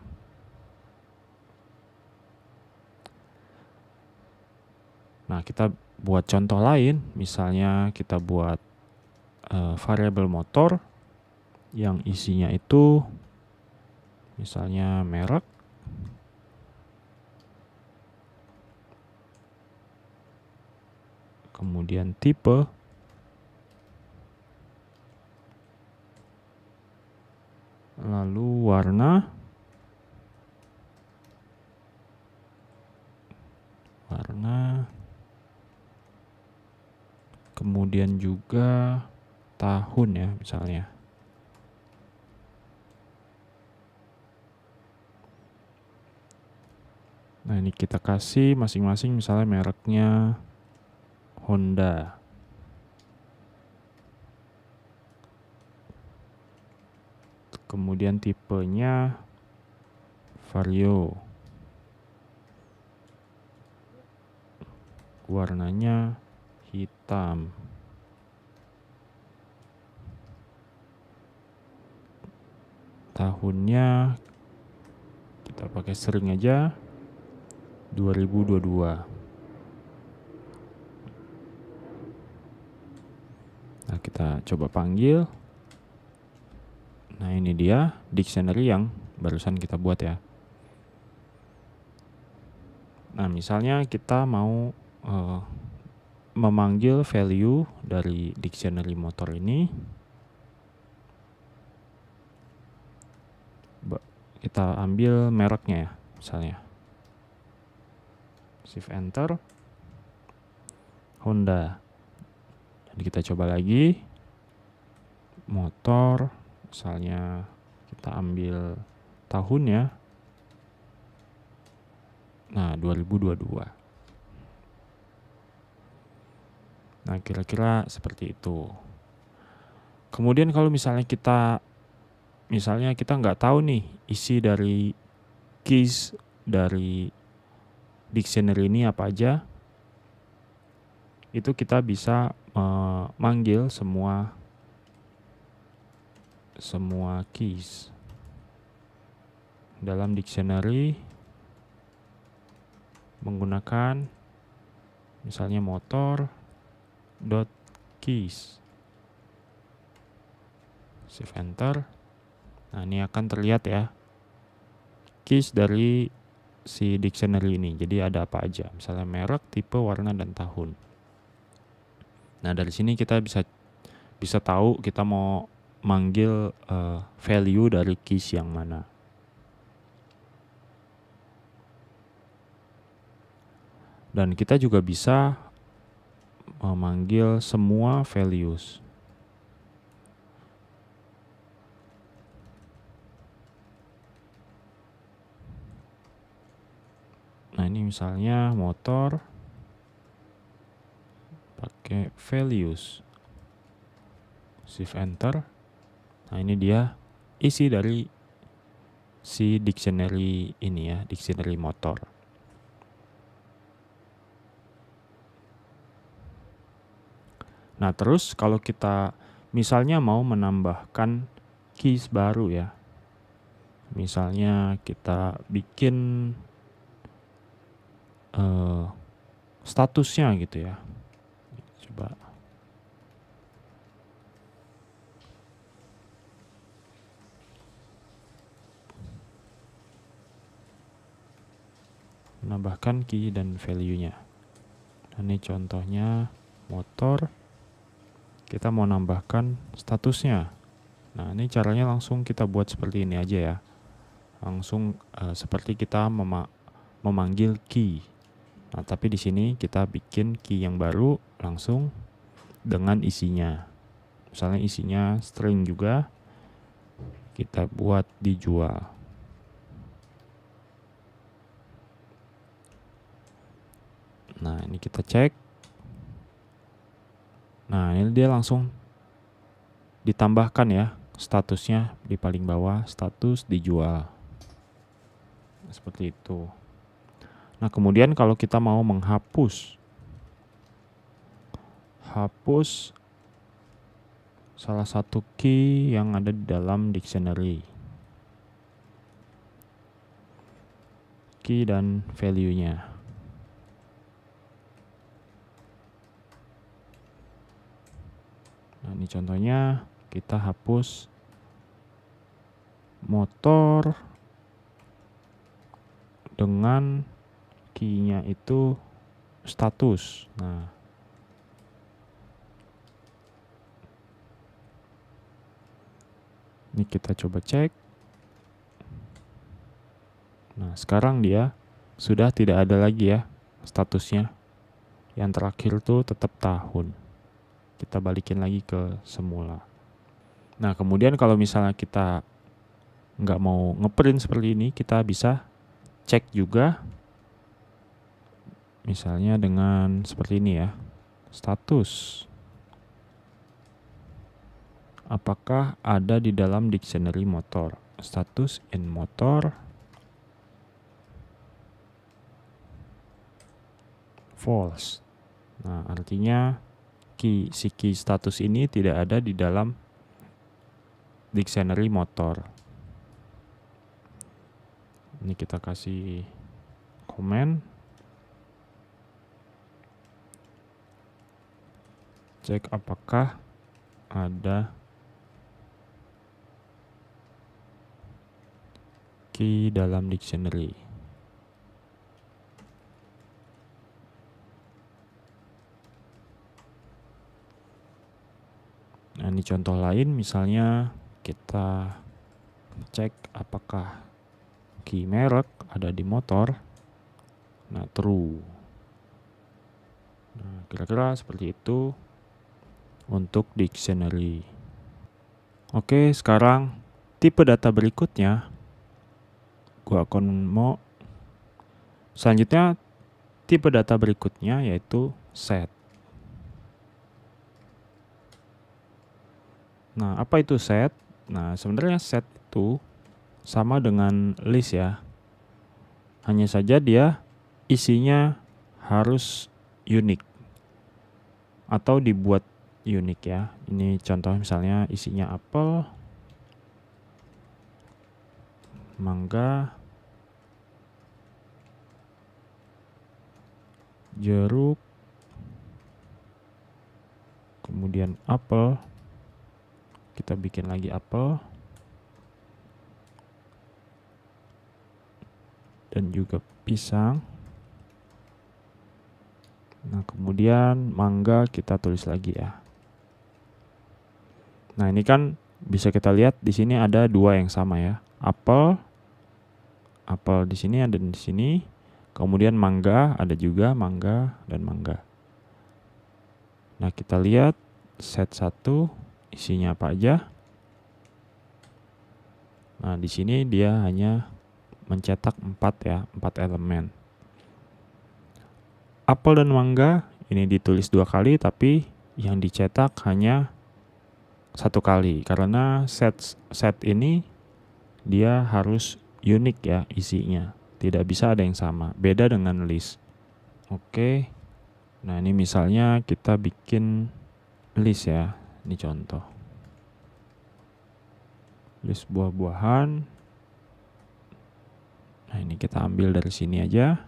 Nah, kita buat contoh lain, misalnya kita buat variabel motor yang isinya itu misalnya merek, kemudian tipe, lalu warna, kemudian juga tahun ya misalnya. Nah, ini kita kasih masing-masing misalnya mereknya Honda. Kemudian tipenya Vario. Warnanya hitam. Tahunnya kita pakai string aja, 2022. Nah, kita coba panggil. Nah, ini dia dictionary yang barusan kita buat ya. Nah, misalnya kita mau memanggil value dari dictionary motor ini. Kita ambil mereknya ya, misalnya. Shift Enter. Honda. Dan kita coba lagi. Motor. Misalnya kita ambil tahun ya. Nah, 2022. Nah, kira-kira seperti itu. Kemudian kalau misalnya kita nggak tahu nih isi dari keys dari dictionary ini apa aja, itu kita bisa memanggil semua keys dalam dictionary menggunakan misalnya motor.keys. Shift Enter. Nah, ini akan terlihat ya keys dari si dictionary ini. Jadi ada apa aja, misalnya merek, tipe, warna, dan tahun. Nah, dari sini kita bisa tahu kita mau manggil value dari keys yang mana. Dan kita juga bisa memanggil semua values. Nah, ini misalnya motor pakai values. Shift Enter. Nah, ini dia isi dari si dictionary ini ya, dictionary motor. Nah, terus kalau kita misalnya mau menambahkan keys baru ya. Misalnya kita bikin statusnya gitu ya. Coba. Menambahkan key dan value-nya. Nah, ini contohnya motor. Kita mau nambahkan statusnya. Nah, ini caranya langsung kita buat seperti ini aja ya. Langsung seperti kita memanggil key. Nah, tapi di sini kita bikin key yang baru langsung dengan isinya. Misalnya isinya string juga, kita buat dijual. Nah, ini kita cek. Nah, ini dia langsung ditambahkan ya statusnya di paling bawah, status dijual. Seperti itu. Nah, kemudian kalau kita mau menghapus salah satu key yang ada di dalam dictionary, key dan value-nya. Nah, ini contohnya kita hapus motor dengan key-nya itu status. Nah, ini kita coba cek. Nah, sekarang dia sudah tidak ada lagi ya statusnya. Yang terakhir tuh tetap tahun. Kita balikin lagi ke semula. Nah, kemudian kalau misalnya kita nggak mau ngeprint seperti ini, kita bisa cek juga. Misalnya dengan seperti ini ya, status. apakah ada di dalam dictionary motor. Status in motor false. Nah, artinya si key status ini tidak ada di dalam dictionary motor. Ini kita kasih komen. Cek apakah ada key dalam dictionary. Nah, ini contoh lain, misalnya kita cek apakah key merek ada di motor. Nah, true. Nah, kira-kira seperti itu untuk dictionary. Oke, sekarang tipe data berikutnya gua akan mau selanjutnya tipe data berikutnya yaitu set. Nah, apa itu set? Nah, sebenarnya set itu sama dengan list ya. Hanya saja dia isinya harus unik atau dibuat unik ya. Ini contoh misalnya isinya apel, mangga, jeruk, kemudian apel. Kita bikin lagi apel. Dan juga pisang. Nah, kemudian mangga kita tulis lagi ya. Nah, ini kan bisa kita lihat di sini ada dua yang sama ya. Apel di sini ada di sini. Kemudian mangga ada juga mangga dan mangga. Nah, kita lihat set 1 isinya apa aja. Nah, di sini dia hanya mencetak 4 ya, 4 elemen. Apel dan mangga ini ditulis 2 kali, tapi yang dicetak hanya 1 kali karena set ini dia harus unik ya isinya, tidak bisa ada yang sama, beda dengan list. Oke, nah ini misalnya kita bikin list ya, ini contoh list buah-buahan. Nah, ini kita ambil dari sini aja.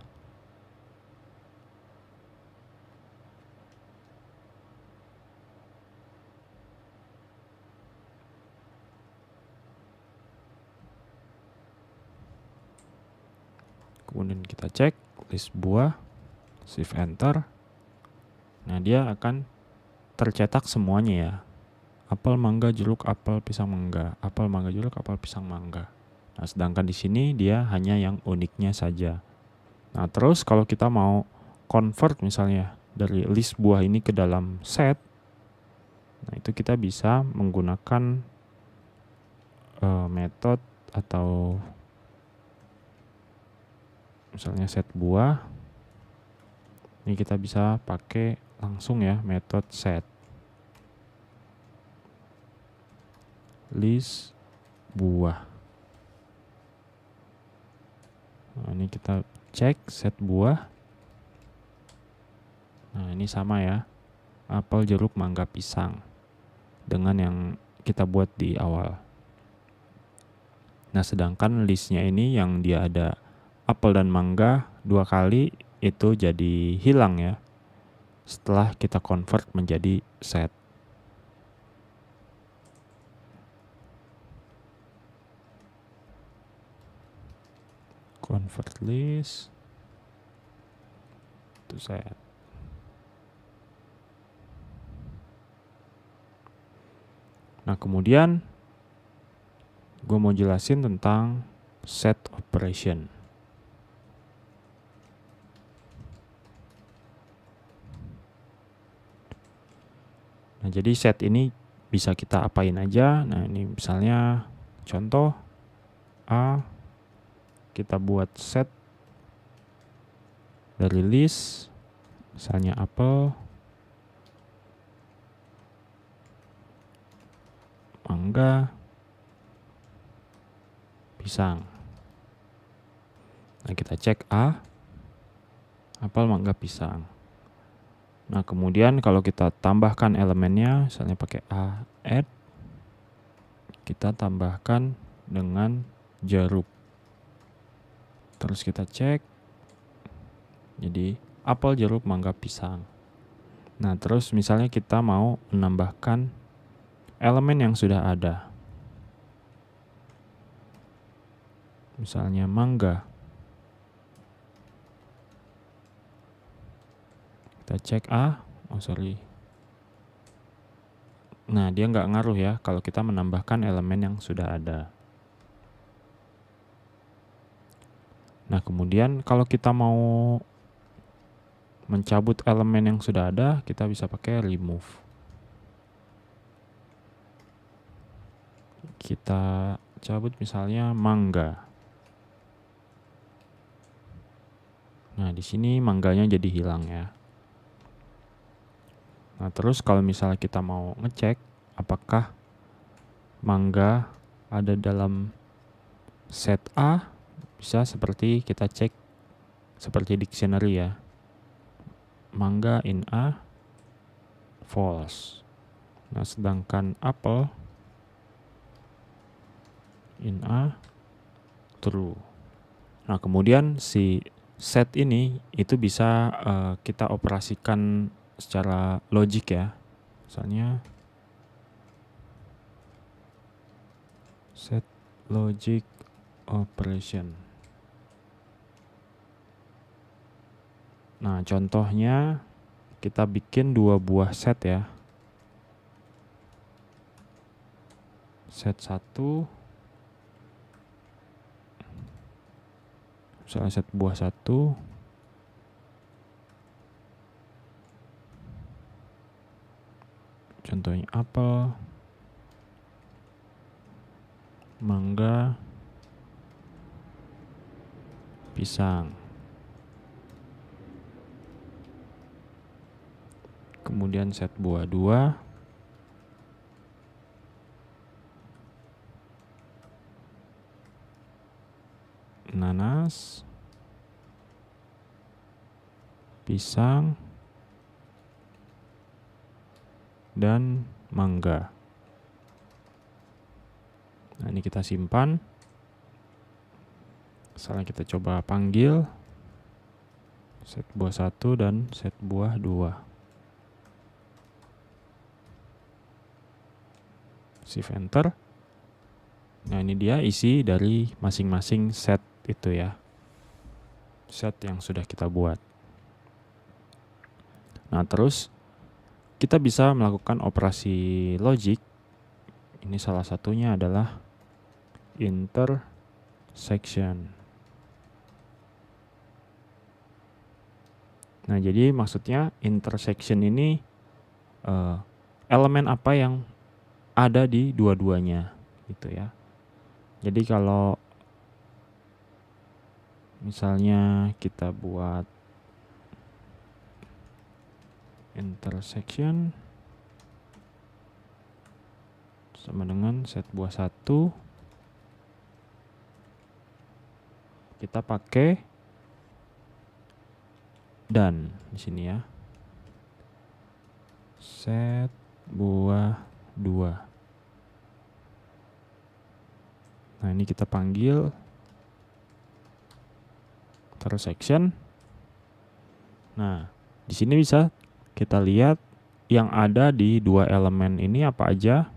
Kemudian kita cek list buah, shift enter. Nah, dia akan tercetak semuanya ya. Apel, mangga, jeruk, apel, pisang, mangga. Apel, mangga, jeruk, apel, pisang, mangga. Nah, sedangkan di sini dia hanya yang uniknya saja. Nah, terus kalau kita mau convert misalnya dari list buah ini ke dalam set, nah itu kita bisa menggunakan metode atau misalnya set buah. Ini kita bisa pakai langsung ya metode set list buah. Nah, ini kita cek set buah. Nah, ini sama ya. Apel, jeruk, mangga, pisang dengan yang kita buat di awal. Nah, sedangkan listnya ini yang dia ada apel dan mangga 2 kali itu jadi hilang ya setelah kita convert menjadi set. Convert list to set. Nah, kemudian gue mau jelasin tentang set operation. Nah, jadi set ini bisa kita apain aja. Nah, ini misalnya contoh A, kita buat set dari list, misalnya apel, mangga, pisang. Nah, kita cek A, apel, mangga, pisang. Nah, kemudian kalau kita tambahkan elemennya, misalnya pakai A, add, kita tambahkan dengan jeruk. Terus kita cek, jadi apel, jeruk, mangga, pisang. Nah, terus misalnya kita mau menambahkan elemen yang sudah ada. Misalnya mangga. Kita cek A, Nah, dia nggak ngaruh ya kalau kita menambahkan elemen yang sudah ada. Nah, kemudian kalau kita mau mencabut elemen yang sudah ada, kita bisa pakai remove. Kita cabut misalnya mangga. Nah, di sini mangganya jadi hilang ya. Nah, terus kalau misalnya kita mau ngecek apakah mangga ada dalam set A, bisa seperti kita cek seperti dictionary ya. Mangga in A, false. Nah, sedangkan apple in A, true. Nah, kemudian si set ini itu bisa kita operasikan secara logik ya. Misalnya set logic operation. Nah, contohnya kita bikin 2 buah set ya. Set 1, misalnya set buah 1, contohnya apel, mangga, pisang. Kemudian set buah 2, nanas, pisang, dan mangga. Nah, ini kita simpan. Misalnya kita coba panggil set buah 1 dan set buah 2. Shift enter. Nah, ini dia isi dari masing-masing set itu ya. Set yang sudah kita buat. Nah, terus kita bisa melakukan operasi logik. Ini salah satunya adalah intersection. Nah, jadi maksudnya intersection ini elemen apa yang ada di dua-duanya gitu ya. Jadi kalau misalnya kita buat intersection sama dengan set buah 1, kita pakai dan di sini ya. Set buah 2. Nah, ini kita panggil intersection. Nah, di sini bisa kita lihat yang ada di 2 elemen ini apa aja,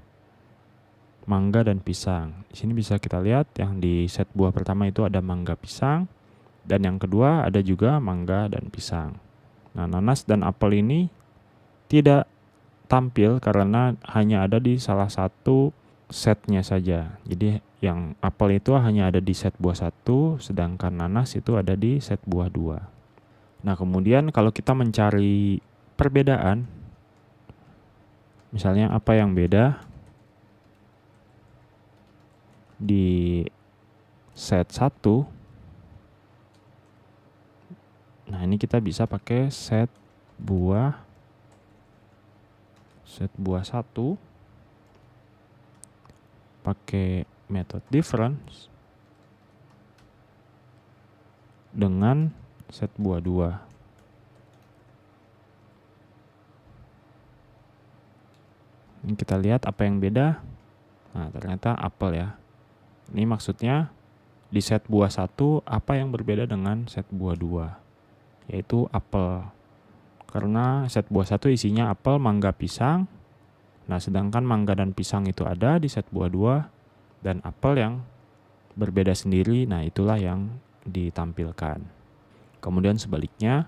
mangga dan pisang. Di sini bisa kita lihat yang di set buah pertama itu ada mangga, pisang, dan yang kedua ada juga mangga dan pisang. Nah, nanas dan apel ini tidak tampil karena hanya ada di salah satu setnya saja. Jadi yang apel itu hanya ada di set buah 1, sedangkan nanas itu ada di set buah 2. Nah, kemudian kalau kita mencari perbedaan, misalnya apa yang beda di set 1, nah ini kita bisa pakai set buah 1 pakai method difference dengan set buah 2. Ini kita lihat apa yang beda. Nah, ternyata apel ya. Ini maksudnya di set buah 1 apa yang berbeda dengan set buah 2, yaitu apel. Karena set buah 1 isinya apel, mangga, pisang. Nah, sedangkan mangga dan pisang itu ada di set buah 2 dan apel yang berbeda sendiri. Nah, itulah yang ditampilkan. Kemudian sebaliknya,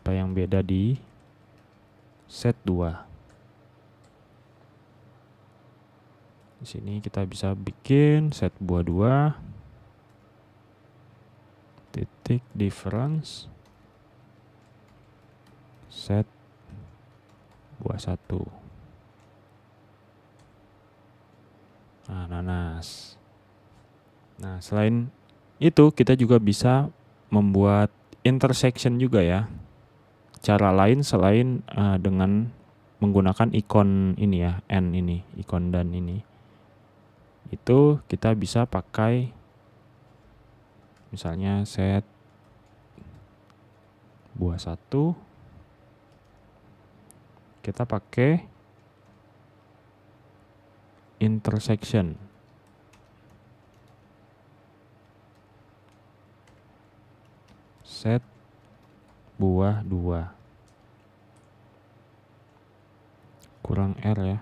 apa yang beda di set 2. Di sini kita bisa bikin set buah 2 titik difference set buah 1. Nah, nanas. Nah, selain itu kita juga bisa membuat intersection juga ya. Cara lain selain dengan menggunakan ikon ini ya, and ini, ikon dan ini. Itu kita bisa pakai misalnya set buah 1, kita pakai intersection set buah 2. Kurang R ya.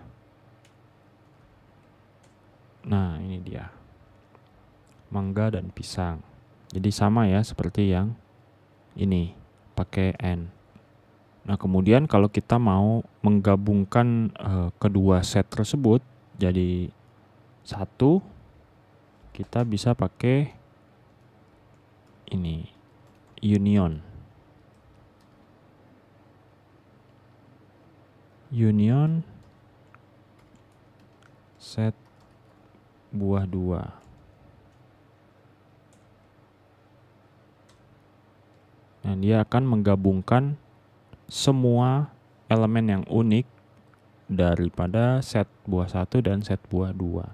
Nah, ini dia. Mangga dan pisang. Jadi sama ya seperti yang ini, pakai and. Nah, kemudian kalau kita mau menggabungkan kedua set tersebut jadi satu, kita bisa pakai ini, union. Union set buah 2. Nah, dia akan menggabungkan semua elemen yang unik daripada set buah 1 dan set buah 2.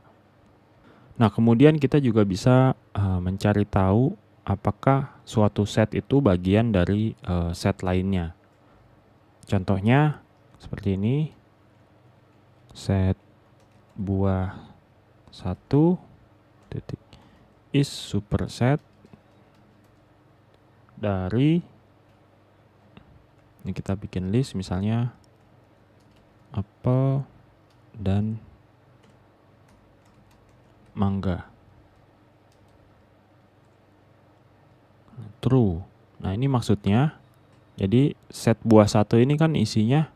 Nah, kemudian kita juga bisa mencari tahu apakah suatu set itu bagian dari set lainnya. Contohnya seperti ini. Set buah 1 titik is superset dari, ini kita bikin list misalnya apel dan mangga. True. Nah, ini maksudnya jadi set buah 1 ini kan isinya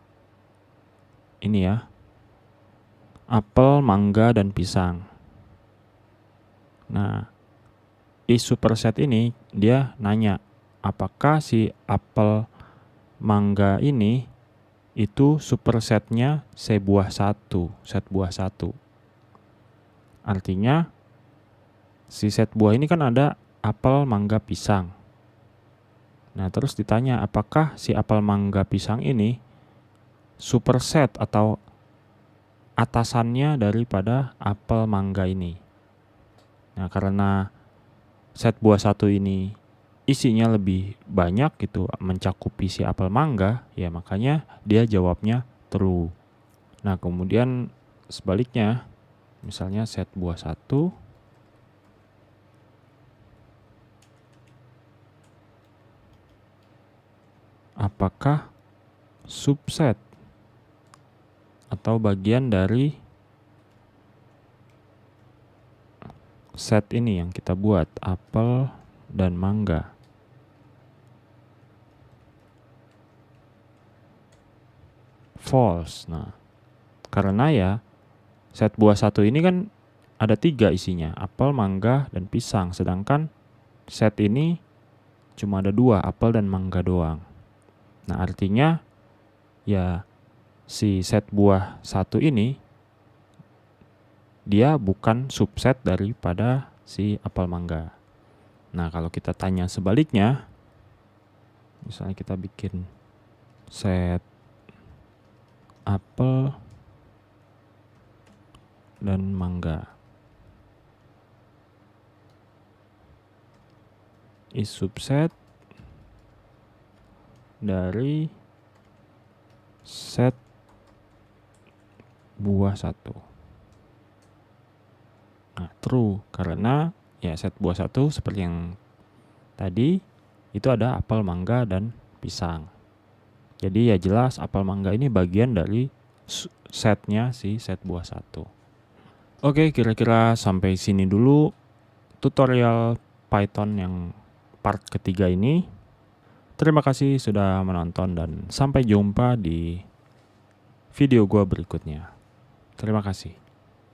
ini ya, apel, mangga, dan pisang. Nah, is superset ini dia nanya apakah si apel, mangga ini itu supersetnya set buah 1. Artinya si set buah ini kan ada apel, mangga, pisang. Nah, terus ditanya apakah si apel, mangga, pisang ini superset atau atasannya daripada apel, mangga ini. Nah, karena set buah 1 ini isinya lebih banyak gitu, mencakupi si apel, mangga, ya makanya dia jawabnya true. Nah, kemudian sebaliknya, misalnya set buah 1 apakah subset atau bagian dari set ini yang kita buat, apel dan mangga. False. Nah, karena ya set buah 1 ini kan ada 3 isinya, apel, mangga, dan pisang. Sedangkan set ini cuma ada 2, apel dan mangga doang. Nah, artinya ya si set buah 1 ini dia bukan subset daripada si apel, mangga. Nah, kalau kita tanya sebaliknya, misalnya kita bikin set apel dan mangga. Is subset dari set buah 1. Nah, true karena ya set buah 1 seperti yang tadi itu ada apel, mangga, dan pisang. Jadi ya jelas apel mangga ini bagian dari setnya si set buah 1. Oke, kira-kira sampai sini dulu tutorial Python yang part ketiga ini. Terima kasih sudah menonton dan sampai jumpa di video gua berikutnya. Terima kasih.